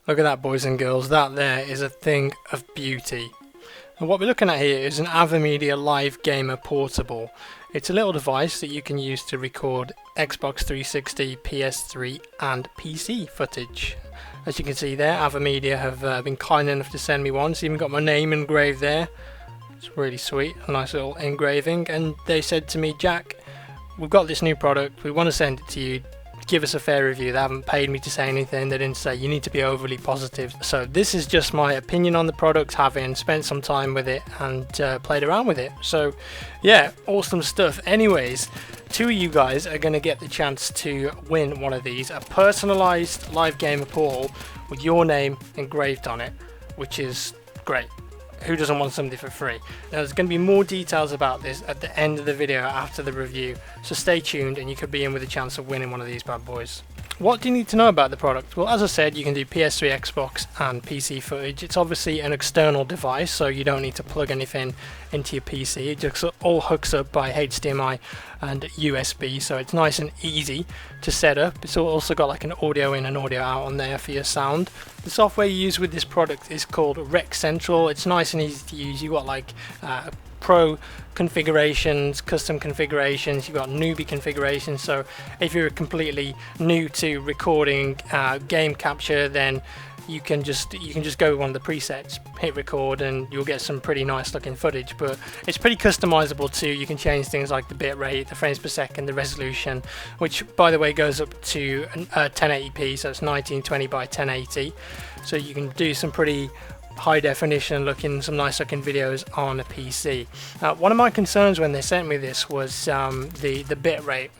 Look at that, boys and girls, that there is a thing of beauty. And what we're looking at here is an AVERMEDIA Live Gamer Portable. It's a little device that you can use to record Xbox 360, PS3 and PC footage. As you can see there, AVERMEDIA have been kind enough to send me one. It's even got my name engraved there. It's really sweet, a nice little engraving. And they said to me, Jack, we've got this new product, we want to send it to you. Give us a fair review. They haven't paid me to say anything. They didn't say you need to be overly positive. So this is just my opinion on the product, having spent some time with it and played around with it. So yeah, awesome stuff. Anyways, two of you guys are going to get the chance to win one of these, a personalized Live Gamer Portal with your name engraved on it, which is great. Who doesn't want something for free? Now there's going to be more details about this at the end of the video after the review, so stay tuned and you could be in with a chance of winning one of these bad boys. What do you need to know about the product? Well, as I said, you can do PS3, Xbox and PC footage. It's obviously an external device, so you don't need to plug anything into your PC. It just all hooks up by HDMI and USB, so it's nice and easy to set up. It's also got like an audio in and audio out on there for your sound. The software you use with this product is called Rec Central. It's nice and easy to use. You've got like pro configurations, custom configurations, you've got newbie configurations. So if you're completely new to recording game capture, then you can just go with one of the presets, hit record, and you'll get some pretty nice looking footage. But it's pretty customizable too. You can change things like the bitrate, the frames per second, the resolution, which by the way goes up to 1080p, so it's 1920 by 1080. So you can do some pretty high definition looking, some nice looking videos on a PC. One of my concerns when they sent me this was the bit rate.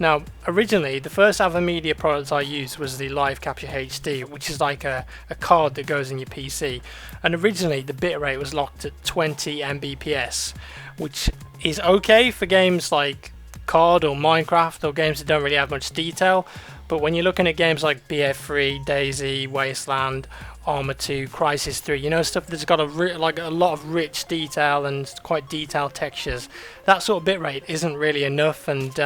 Now originally the first AVERMEDIA product I used was the Live Capture HD, which is like a card that goes in your PC, and originally the bit rate was locked at 20 Mbps, which is okay for games like COD or Minecraft or games that don't really have much detail. But when you're looking at games like BF3, DayZ, Wasteland, Arma 2, Crisis 3, you know, stuff that's got a lot of rich detail and quite detailed textures, that sort of bitrate isn't really enough, and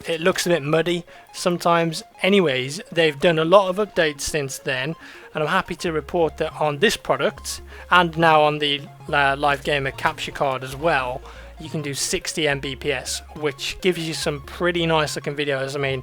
it looks a bit muddy sometimes. Anyways, they've done a lot of updates since then, and I'm happy to report that on this product and now on the Live Gamer capture card as well, you can do 60 Mbps, which gives you some pretty nice looking videos. I mean,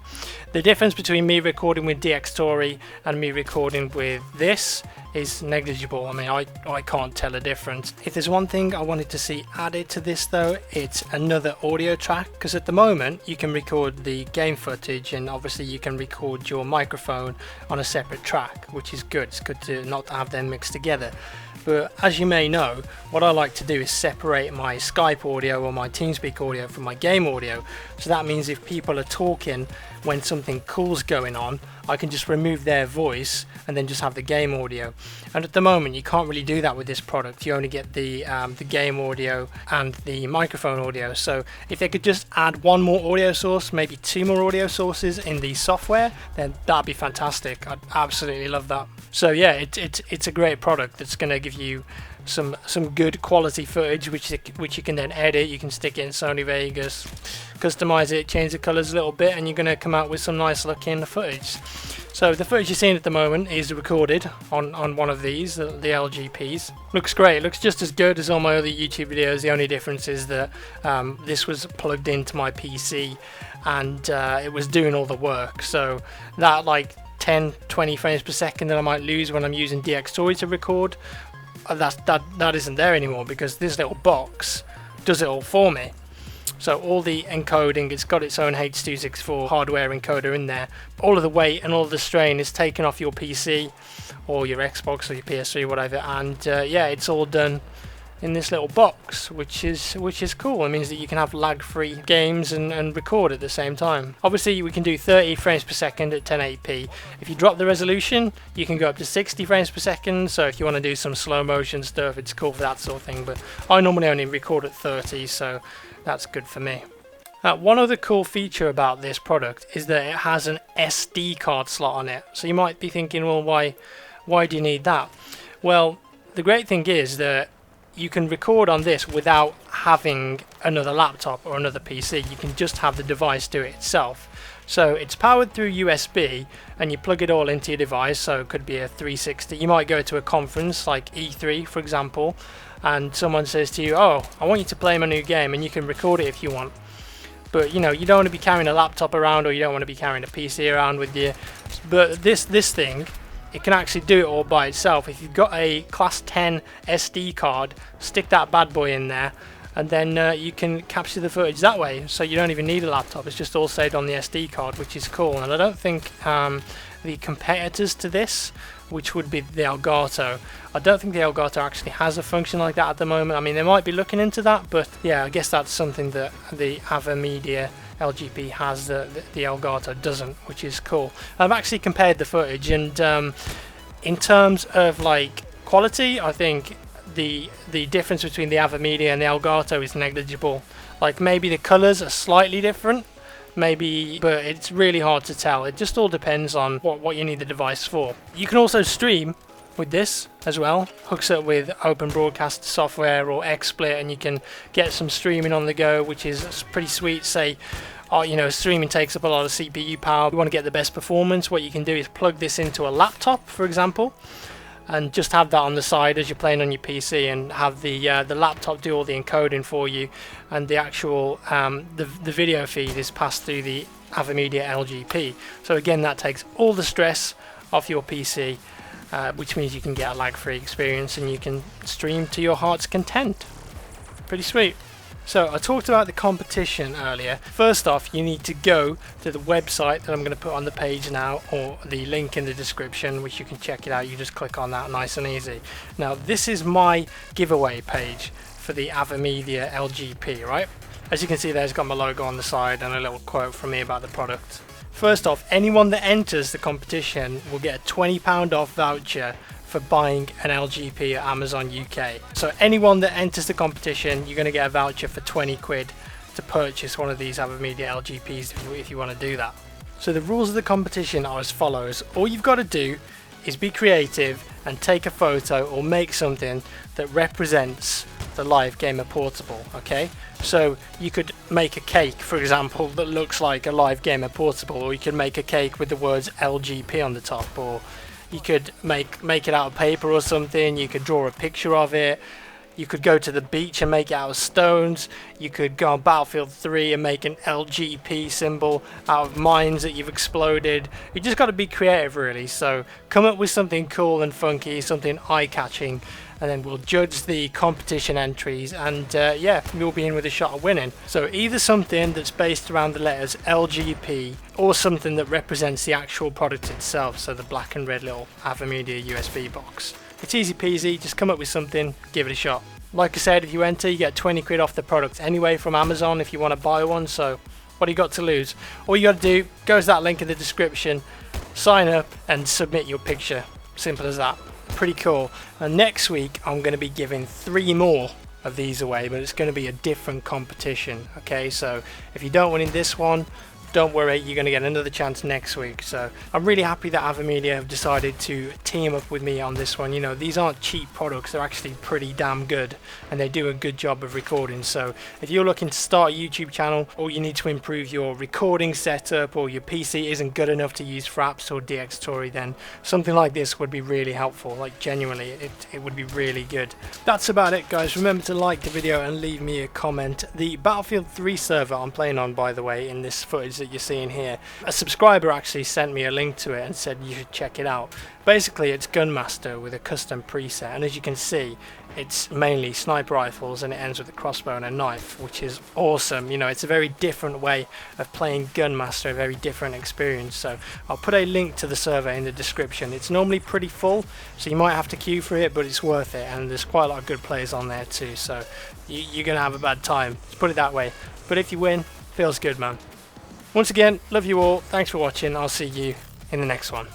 the difference between me recording with DxTory and me recording with this is negligible. I mean, I can't tell a difference. If there's one thing I wanted to see added to this though, it's another audio track, because at the moment you can record the game footage and obviously you can record your microphone on a separate track, which is good. It's good to not have them mixed together. But as you may know, what I like to do is separate my Skype audio or my TeamSpeak audio from my game audio. So that means if people are talking when something cool's going on, I can just remove their voice and then just have the game audio. And at the moment you can't really do that with this product. You only get the game audio and the microphone audio. So if they could just add one more audio source, maybe two more audio sources in the software, then that'd be fantastic. I'd absolutely love that. So yeah, it's a great product that's going to give you some good quality footage, which you can then edit. You can stick it in Sony Vegas, customize it, change the colors a little bit, and you're going to come out with some nice looking footage. So the footage you're seeing at the moment is recorded on one of these, the LGPs. Looks great, looks just as good as all my other YouTube videos. The only difference is that this was plugged into my PC and it was doing all the work. So that like 10-20 frames per second that I might lose when I'm using DxTory to record, that isn't there anymore, because this little box does it all for me. So all the encoding, it's got its own H.264 hardware encoder in there. All of the weight and all of the strain is taken off your PC or your Xbox or your PS3, whatever, and yeah, it's all done in this little box, which is cool. It means that you can have lag-free games and record at the same time. Obviously we can do 30 frames per second at 1080p. If you drop the resolution, you can go up to 60 frames per second, so if you want to do some slow motion stuff, it's cool for that sort of thing. But I normally only record at 30, so that's good for me. One other cool feature about this product is that it has an SD card slot on it. So you might be thinking, well, why do you need that? Well, the great thing is that you can record on this without having another laptop or another PC. You can just have the device do it itself. So it's powered through USB and you plug it all into your device, so it could be a 360. You might go to a conference like E3 for example, and someone says to you, oh, I want you to play my new game, and you can record it if you want. But you know, you don't want to be carrying a laptop around, or you don't want to be carrying a PC around with you. But this thing, it can actually do it all by itself. If you've got a class 10 SD card, stick that bad boy in there, and then you can capture the footage that way, so you don't even need a laptop. It's just all saved on the SD card, which is cool. And I don't think the competitors to this, which would be the Elgato, I don't think the Elgato actually has a function like that at the moment. I mean, they might be looking into that, but yeah, I guess that's something that the AVERMEDIA LGP has that the Elgato doesn't, which is cool. I've actually compared the footage, and in terms of like quality, I think the difference between the AVERMEDIA and the Elgato is negligible. Like maybe the colors are slightly different, maybe, but it's really hard to tell. It just all depends on what you need the device for. You can also stream with this as well. Hooks up with Open Broadcast software or XSplit, and you can get some streaming on the go, which is pretty sweet. Say, you know, streaming takes up a lot of CPU power. You want to get the best performance. What you can do is plug this into a laptop, for example, and just have that on the side as you're playing on your PC, and have the laptop do all the encoding for you, and the actual the video feed is passed through the AVERMEDIA LGP. So again, that takes all the stress off your PC, which means you can get a lag-free experience and you can stream to your heart's content. Pretty sweet. So I talked about the competition earlier. First off, you need to go to the website that I'm going to put on the page now, or the link in the description, which you can check it out. You just click on that, nice and easy. Now this is my giveaway page for the AVERMEDIA LGP, right? As you can see there, it's got my logo on the side and a little quote from me about the product. First off, anyone that enters the competition will get a £20 off voucher for buying an LGP at Amazon UK. So anyone that enters the competition, you're going to get a voucher for 20 quid to purchase one of these AVERMEDIA LGPs if you want to do that. So the rules of the competition are as follows. All you've got to do is be creative and take a photo or make something that represents the Live Gamer Portable, okay? So you could make a cake, for example, that looks like a Live Gamer Portable, or you could make a cake with the words LGP on the top, or you could make it out of paper or something. You could draw a picture of it. You could go to the beach and make it out of stones. You could go on Battlefield 3 and make an LGP symbol out of mines that you've exploded. You just got to be creative, really. So come up with something cool and funky, something eye-catching, and then we'll judge the competition entries, and yeah, you'll be in with a shot of winning. So either something that's based around the letters LGP, or something that represents the actual product itself, so the black and red little AVERMEDIA USB box. It's easy peasy, just come up with something, give it a shot. Like I said, if you enter, you get 20 quid off the product anyway from Amazon if you want to buy one, so what do you got to lose? All you got to do, go to that link in the description, sign up and submit your picture. Simple as that. Pretty cool. And next week I'm going to be giving 3 more of these away, but it's going to be a different competition. Okay, so if you don't win in this one, don't worry, you're going to get another chance next week. So I'm really happy that AVERMEDIA have decided to team up with me on this one. You know, these aren't cheap products, they're actually pretty damn good, and they do a good job of recording. So if you're looking to start a YouTube channel, or you need to improve your recording setup, or your PC isn't good enough to use Fraps or DxTory, then something like this would be really helpful. Like genuinely, it would be really good. That's about it, guys. Remember to like the video and leave me a comment. The Battlefield 3 server I'm playing on, by the way, in this footage that you're seeing here, a subscriber actually sent me a link to it and said you should check it out. Basically, it's Gunmaster with a custom preset, and as you can see, it's mainly sniper rifles and it ends with a crossbow and a knife, which is awesome. You know, it's a very different way of playing Gunmaster, a very different experience. So I'll put a link to the server in the description. It's normally pretty full, so you might have to queue for it, but it's worth it, and there's quite a lot of good players on there too, so you're gonna have a bad time, let's put it that way. But if you win, feels good, man. Once again, love you all, thanks for watching, I'll see you in the next one.